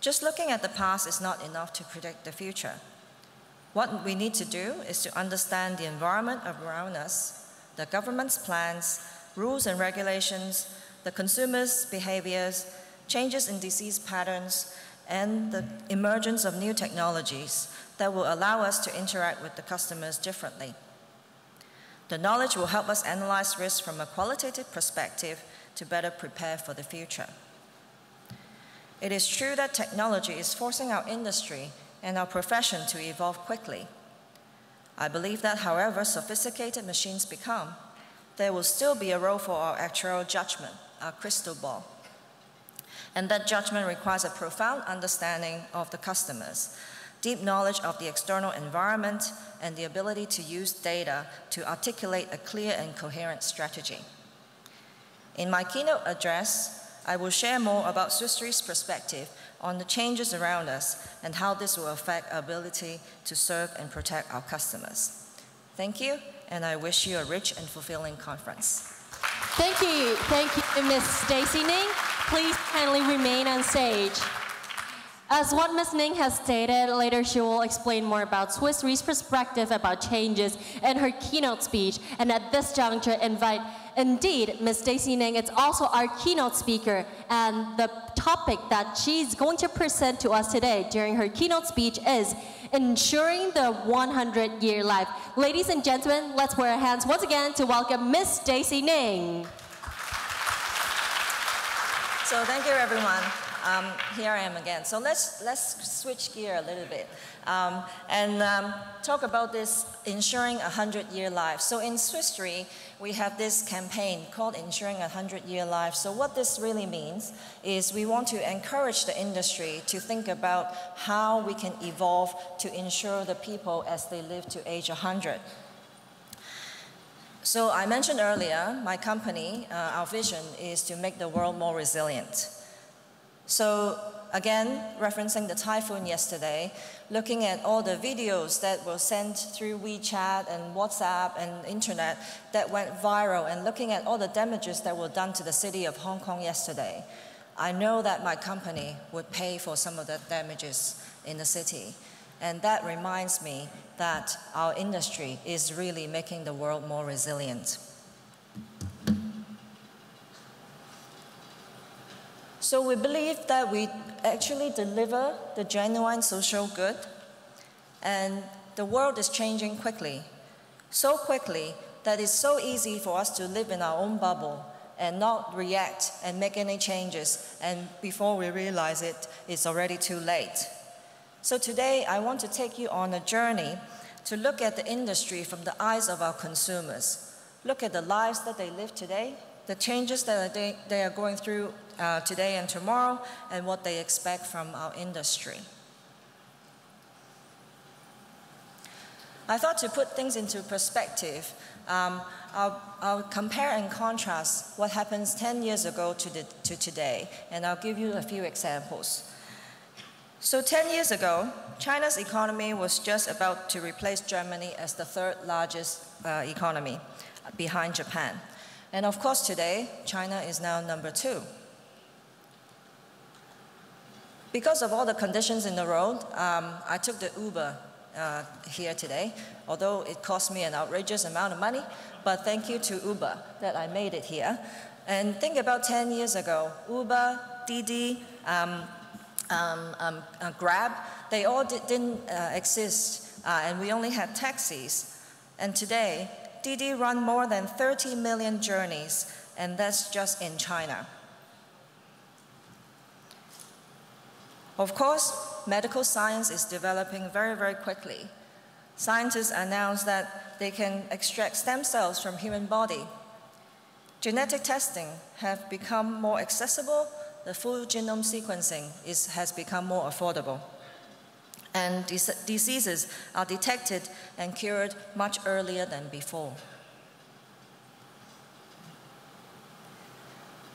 Just looking at the past is not enough to predict the future. What we need to do is to understand the environment around us, the government's plans, rules and regulations, the consumers' behaviors, changes in disease patterns, and the emergence of new technologies that will allow us to interact with the customers differently. The knowledge will help us analyze risks from a qualitative perspective to better prepare for the future. It is true that technology is forcing our industry and our profession to evolve quickly. I believe that however sophisticated machines become, there will still be a role for our actuarial judgment, our crystal ball. And that judgment requires a profound understanding of the customers, deep knowledge of the external environment, and the ability to use data to articulate a clear and coherent strategy. In my keynote address, I will share more about Swiss Re's perspective on the changes around us and how this will affect our ability to serve and protect our customers. Thank you, and I wish you a rich and fulfilling conference. Thank you, Ms. Stacy Ning. Please kindly remain on stage. As what Ms. Ning has stated, later she will explain more about Swiss Re's perspective about changes in her keynote speech, and at this juncture invite indeed Ms. Stacy Ning. It's also our keynote speaker, and the topic that she's going to present to us today during her keynote speech is ensuring the 100-year life. Ladies and gentlemen, let's put our hands once again to welcome Ms. Stacy Ning. So thank you, everyone. Here I am again. So let's switch gear a little bit and talk about this ensuring a 100-year life. So in Swiss Re, we have this campaign called Ensuring a 100-Year Life. So what this really means is we want to encourage the industry to think about how we can evolve to ensure the people as they live to age 100. So I mentioned earlier, my company, our vision is to make the world more resilient. So again, referencing the typhoon yesterday, looking at all the videos that were sent through WeChat and WhatsApp and internet that went viral, and looking at all the damages that were done to the city of Hong Kong yesterday, I know that my company would pay for some of the damages in the city. And that reminds me that our industry is really making the world more resilient. So we believe that we actually deliver the genuine social good, and the world is changing quickly, so quickly that it's so easy for us to live in our own bubble and not react and make any changes, and before we realize it, it's already too late. So today, I want to take you on a journey to look at the industry from the eyes of our consumers, look at the lives that they live today, the changes that they are going through today and tomorrow, and what they expect from our industry. I thought to put things into perspective, I'll compare and contrast what happens 10 years ago to today, and I'll give you a few examples. So 10 years ago, China's economy was just about to replace Germany as the third largest economy behind Japan. And of course today, China is now number 2. Because of all the conditions in the road, I took the Uber here today, although it cost me an outrageous amount of money, but thank you to Uber that I made it here. And think about 10 years ago, Uber, Didi, Grab, they all didn't exist, and we only had taxis. And today, Didi run more than 30 million journeys, and that's just in China. Of course, medical science is developing very, very quickly. Scientists announced that they can extract stem cells from human body. Genetic testing have become more accessible. The full genome sequencing has become more affordable. And diseases are detected and cured much earlier than before.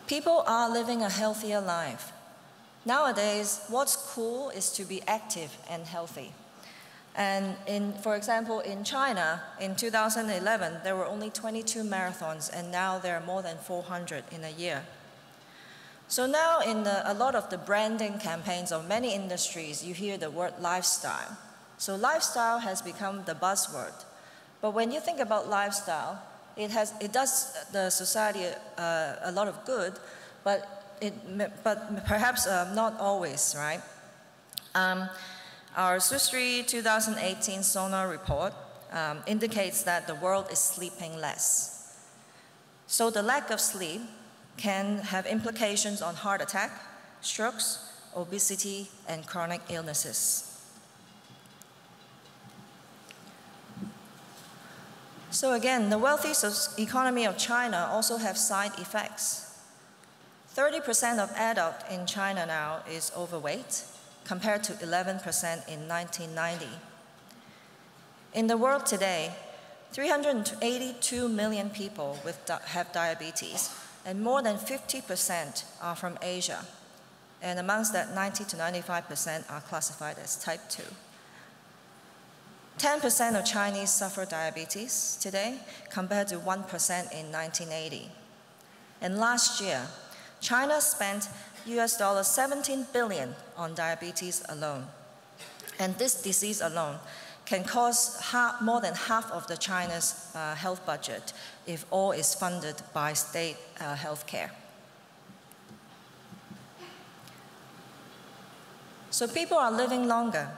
People are living a healthier life. Nowadays, what's cool is to be active and healthy. And for example, in China, in 2011, there were only 22 marathons, and now there are more than 400 in a year. So now in a lot of the branding campaigns of many industries, you hear the word lifestyle. So lifestyle has become the buzzword. But when you think about lifestyle, it does the society a lot of good, but perhaps not always, right? Our Swiss Re 2018 Sonar report indicates that the world is sleeping less. So the lack of sleep can have implications on heart attack, strokes, obesity, and chronic illnesses. So again, the wealthy economy of China also have side effects. 30% of adults in China now is overweight, compared to 11% in 1990. In the world today, 382 million people have diabetes, and more than 50% are from Asia. And amongst that, 90 to 95% are classified as type 2. 10% of Chinese suffer diabetes today, compared to 1% in 1980. And last year, China spent US $17 billion on diabetes alone. And this disease alone can cost more than half of the China's health budget if all is funded by state health care. So people are living longer.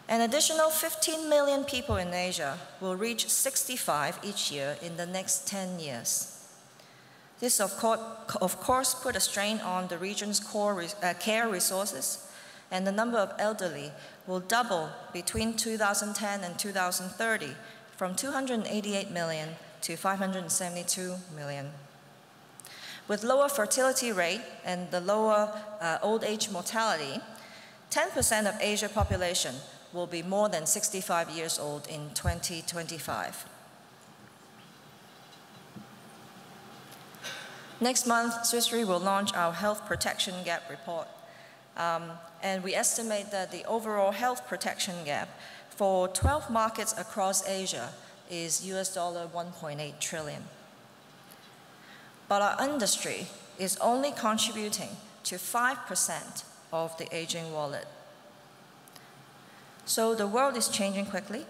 An additional 15 million people in Asia will reach 65 each year in the next 10 years. This, of course, put a strain on the region's care resources, and the number of elderly will double between 2010 and 2030 from 288 million to 572 million. With lower fertility rate and the lower old age mortality, 10% of Asia population will be more than 65 years old in 2025. Next month, Swiss Re will launch our Health Protection Gap Report. And we estimate that the overall health protection gap for 12 markets across Asia is US $1.8 trillion. But our industry is only contributing to 5% of the aging wallet. So the world is changing quickly.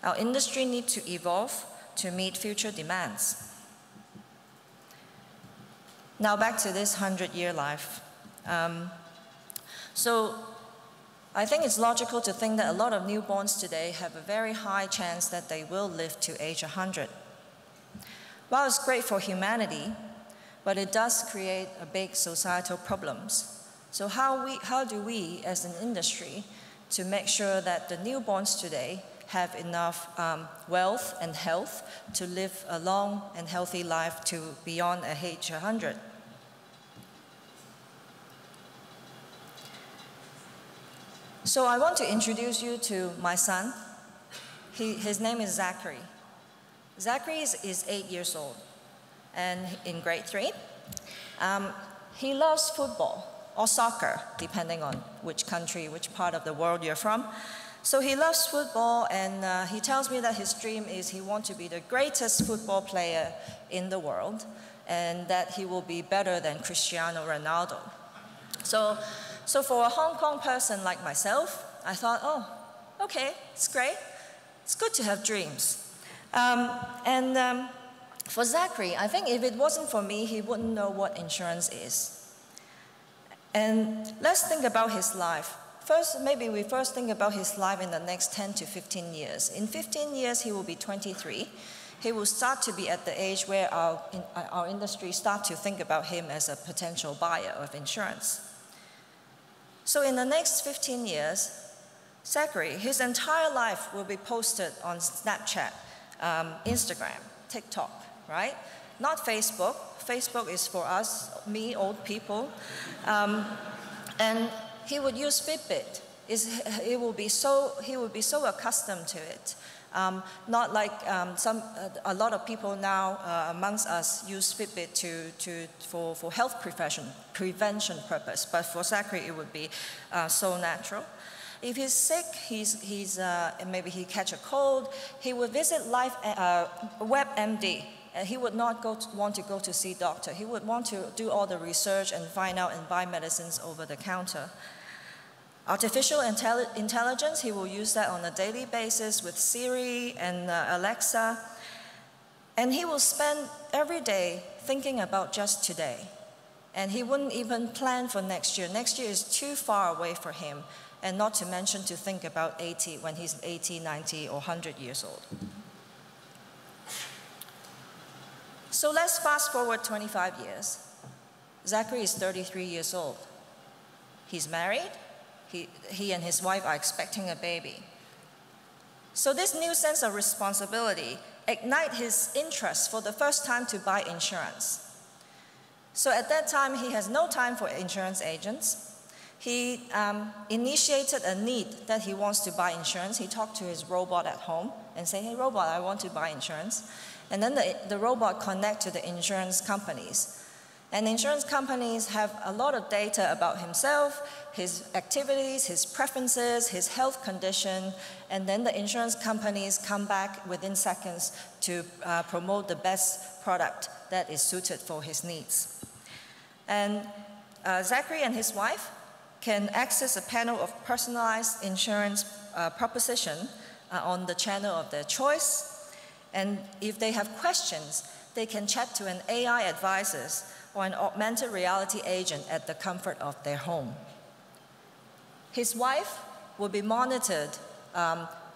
Our industry needs to evolve to meet future demands. Now back to this 100-year life. So I think it's logical to think that a lot of newborns today have a very high chance that they will live to age 100. While it's great for humanity, but it does create a big societal problems. So how do we as an industry to make sure that the newborns today have enough wealth and health to live a long and healthy life to beyond age 100? So I want to introduce you to my son. His name is Zachary. Zachary is 8 years old and in grade 3. He loves football or soccer, depending on which country, which part of the world you're from. So he loves football, and he tells me that his dream is he wants to be the greatest football player in the world, and that he will be better than Cristiano Ronaldo. So for a Hong Kong person like myself, I thought, oh, okay, it's great. It's good to have dreams. For Zachary, I think if it wasn't for me, he wouldn't know what insurance is. And let's think about his life. Maybe we first think about his life in the next 10 to 15 years. In 15 years, he will be 23. He will start to be at the age where our industry starts to think about him as a potential buyer of insurance. So in the next 15 years, Zachary, his entire life will be posted on Snapchat, Instagram, TikTok, right? Not Facebook. Facebook is for us, me, old people. And he would use Fitbit. He will be so accustomed to it. Not like a lot of people now amongst us use Fitbit for health prevention purpose, but for Zachary it would be so natural. If he's sick, maybe he catch a cold, he would visit WebMD. He would not want to go to see a doctor. He would want to do all the research and find out and buy medicines over the counter. Artificial intelligence, he will use that on a daily basis with Siri and Alexa. And he will spend every day thinking about just today. And he wouldn't even plan for next year. Next year is too far away for him, and not to mention to think about 80 when he's 80, 90, or 100 years old. So let's fast forward 25 years. Zachary is 33 years old. He's married. He and his wife are expecting a baby. So this new sense of responsibility ignites his interest for the first time to buy insurance. So at that time, he has no time for insurance agents. He initiated a need that he wants to buy insurance. He talked to his robot at home and said, hey, robot, I want to buy insurance. And then the robot connects to the insurance companies. And insurance companies have a lot of data about himself, his activities, his preferences, his health condition, and then the insurance companies come back within seconds to promote the best product that is suited for his needs. And Zachary and his wife can access a panel of personalized insurance proposition on the channel of their choice. And if they have questions, they can chat to an AI advisor or an augmented reality agent at the comfort of their home. His wife will be monitored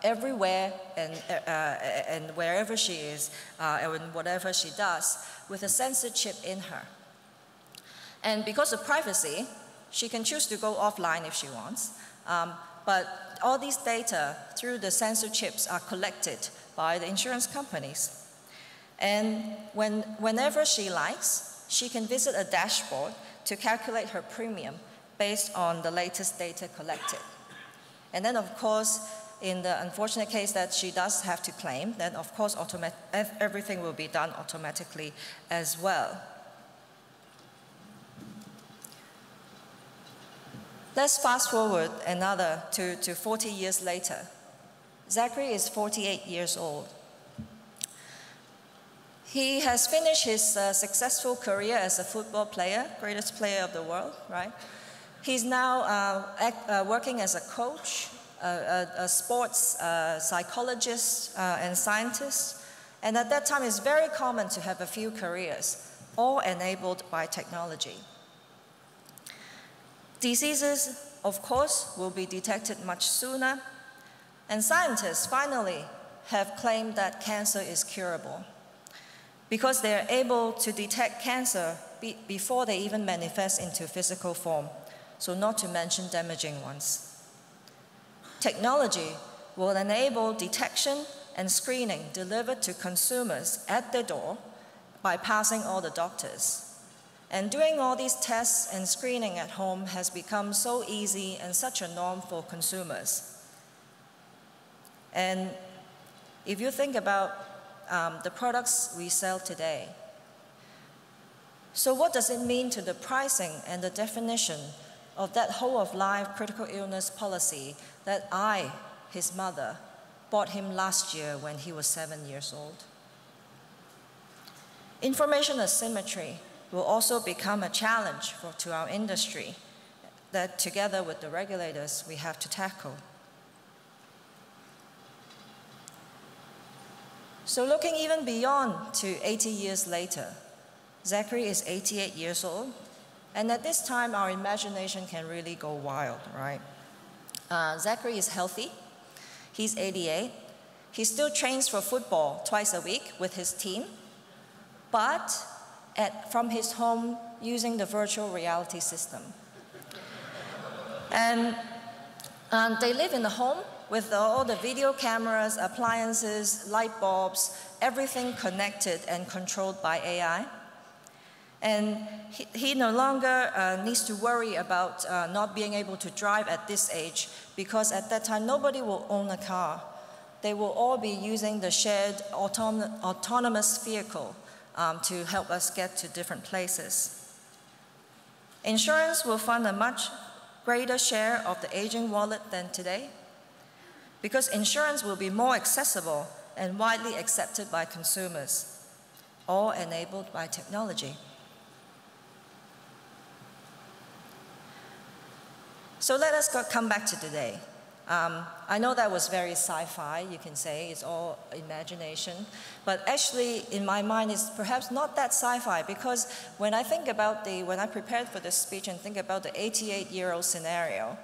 everywhere and wherever she is and whatever she does with a sensor chip in her. And because of privacy, she can choose to go offline if she wants, but all these data through the sensor chips are collected by the insurance companies. And whenever she likes, she can visit a dashboard to calculate her premium based on the latest data collected. And then, of course, in the unfortunate case that she does have to claim, then, of course, everything will be done automatically as well. Let's fast forward another to 40 years later. Zachary is 48 years old. He has finished his successful career as a football player, greatest player of the world, right? He's now working as a coach, a sports psychologist and scientist. And at that time, it's very common to have a few careers, all enabled by technology. Diseases, of course, will be detected much sooner. And scientists finally have claimed that cancer is curable, because they are able to detect cancer before they even manifest into physical form, so not to mention damaging ones. Technology will enable detection and screening delivered to consumers at their door, bypassing all the doctors. And doing all these tests and screening at home has become so easy and such a norm for consumers. And if you think about the products we sell today. So what does it mean to the pricing and the definition of that whole of life critical illness policy that I, his mother, bought him last year when he was 7 years old? Information asymmetry will also become a challenge to our industry that together with the regulators we have to tackle. So looking even beyond to 80 years later, Zachary is 88 years old, and at this time our imagination can really go wild, right? Zachary is healthy, he's 88, he still trains for football twice a week with his team, but from his home using the virtual reality system. And they live in the home with all the video cameras, appliances, light bulbs, everything connected and controlled by AI. And he no longer needs to worry about not being able to drive at this age, because at that time nobody will own a car. They will all be using the shared autonomous vehicle to help us get to different places. Insurance will fund a much greater share of the aging wallet than today, because insurance will be more accessible and widely accepted by consumers, all enabled by technology. So let us come back to today. I know that was very sci-fi, you can say, it's all imagination, but actually in my mind it's perhaps not that sci-fi, because when I think about when I prepared for this speech and think about the 88-year-old scenario,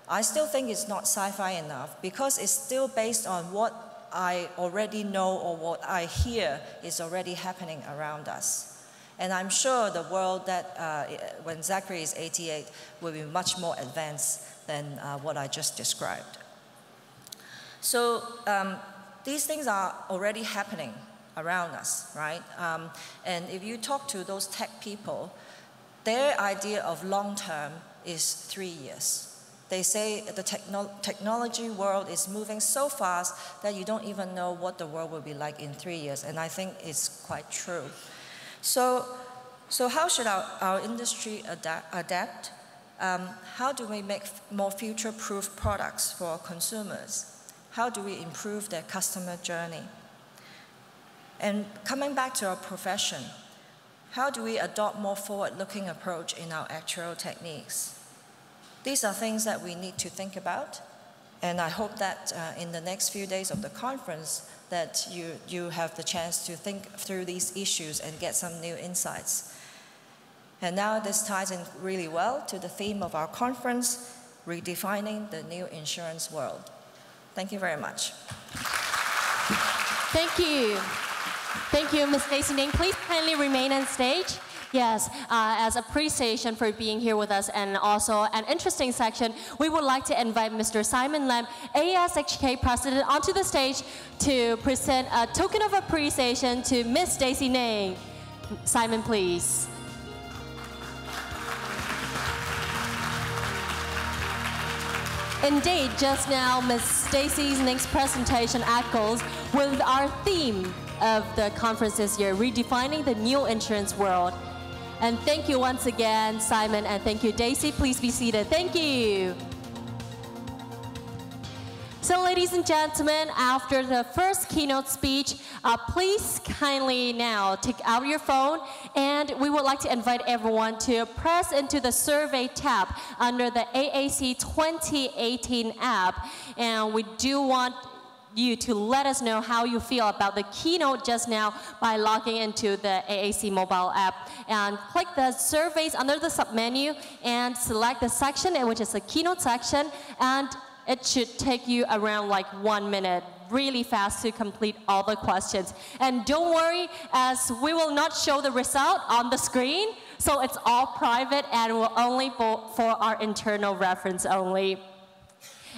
I still think it's not sci-fi enough, because it's still based on what I already know or what I hear is already happening around us. And I'm sure the world that when Zachary is 88 will be much more advanced than what I just described. So these things are already happening around us, right? And if you talk to those tech people, their idea of long term is 3 years. They say the technology world is moving so fast that you don't even know what the world will be like in 3 years, and I think it's quite true. So how should our industry adapt? How do we make more future-proof products for consumers? How do we improve their customer journey? And coming back to our profession, how do we adopt more forward-looking approach in our actuarial techniques? These are things that we need to think about, and I hope that in the next few days of the conference that you have the chance to think through these issues and get some new insights. And now this ties in really well to the theme of our conference, redefining the new insurance world. Thank you very much. Thank you. Thank you, Ms. Daisy Ning. Please kindly remain on stage. Yes, as appreciation for being here with us and also an interesting section, we would like to invite Mr. Simon Lam, ASHK President, onto the stage to present a token of appreciation to Ms. Daisy Ning. Simon, please. Indeed, just now, Ms. Daisy Ning's presentation echoes with our theme of the conference this year, redefining the new insurance world. And thank you once again, Simon, and thank you, Daisy. Please be seated. Thank you. So, ladies and gentlemen, after the first keynote speech, please kindly now take out your phone, and we would like to invite everyone to press into the survey tab under the AAC 2018 app. And we do want you to let us know how you feel about the keynote just now by logging into the AAC mobile app. And click the surveys under the submenu and select the section, which is the keynote section, and it should take you around like 1 minute, really fast to complete all the questions. And don't worry, as we will not show the result on the screen, so it's all private and will only for our internal reference only.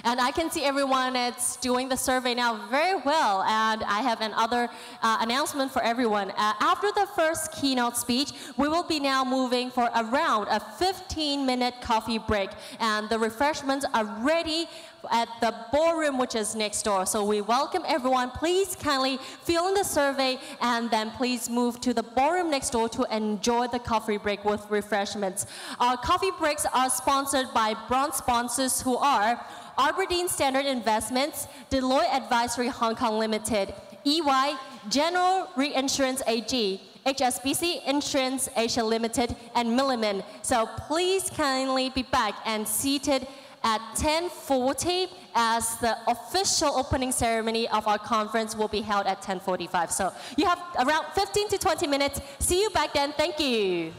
And I can see everyone is doing the survey now very well, and I have another announcement for everyone. After the first keynote speech, we will be now moving for around a 15-minute coffee break, and the refreshments are ready at the ballroom, which is next door. So we welcome everyone. Please kindly fill in the survey, and then please move to the ballroom next door to enjoy the coffee break with refreshments. Our coffee breaks are sponsored by bronze sponsors who are Aberdeen Standard Investments, Deloitte Advisory Hong Kong Limited, EY, General Reinsurance AG, HSBC Insurance Asia Limited, and Milliman. So please kindly be back and seated at 10:40 as the official opening ceremony of our conference will be held at 10:45. So you have around 15 to 20 minutes. See you back then. Thank you.